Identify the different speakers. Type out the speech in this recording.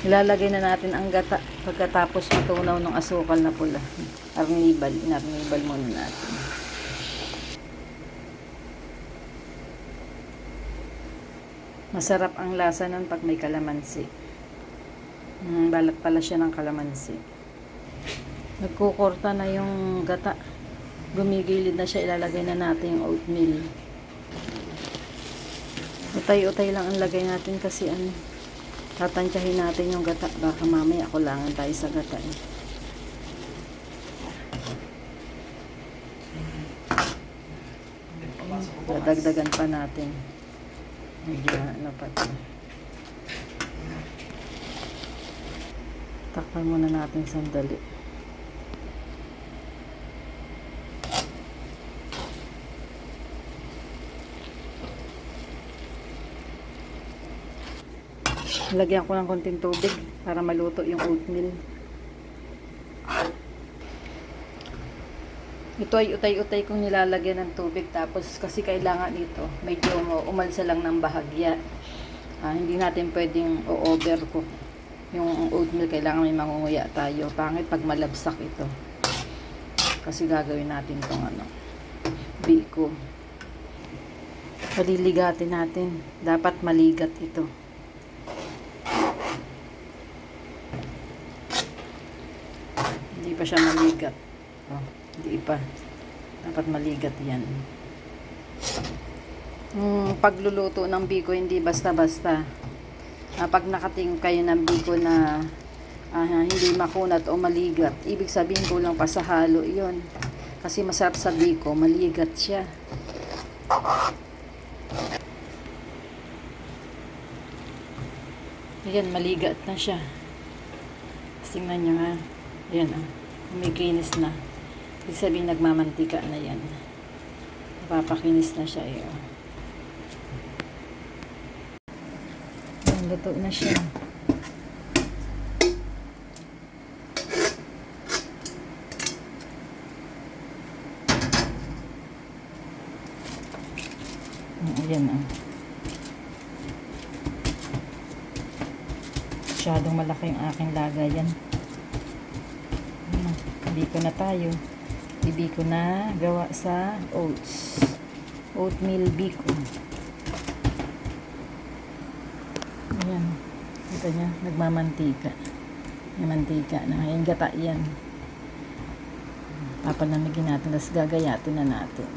Speaker 1: Ilalagay na natin ang gata pagkatapos matunaw ng asukal na pula. Arnibal. Inarnibal muna natin. Masarap ang lasa nun pag may kalamansi. Balat pala siya ng kalamansi. Nagkukorta na yung gata. Gumigilid na siya. Ilalagay na natin yung oatmeal. Utay-utay lang ang lagay natin kasi tatantyahin natin yung gata. Baka mamaya kulangan tayo sa gata Dadagdagan pa natin. Medyo pa ito. Takpan muna natin sandali. Lagyan ko ng konting tubig para maluto yung oatmeal. Ito ay utay-utay kong nilalagyan ng tubig, tapos kasi kailangan ito medyo umalsa lang ng bahagya. Hindi natin pwedeng o-overcook yung oatmeal. Kailangan may mangunguya tayo. Pangit pag malabsak ito. Kasi gagawin natin tong biko. Paliligatin natin. Dapat maligat ito. Hindi pa siya maligat. Hindi pa. Dapat maligat yan. Pagluluto ng biko, hindi basta-basta. Pag nakating kayo ng biko na hindi makunat o maligat, ibig sabihin kulang pa sa halo yun. Kasi masarap sa biko, maligat siya. Ayan, maligat na siya. Tingnan nyo ha. Ayan umikinis na. Ibig sabihin nagmamantika na yan. Napapakinis na siya Ayan, luto na siya. Ayan masyadong malaki yung aking lagayan. Biko na tayo. Ibiko na gawa sa oats. Oatmeal biko. Ayan. Ito niya, nagmamantika. May mantika na. Ayan, gata yan. Papalamigin natin. Tapos gagayatin na natin.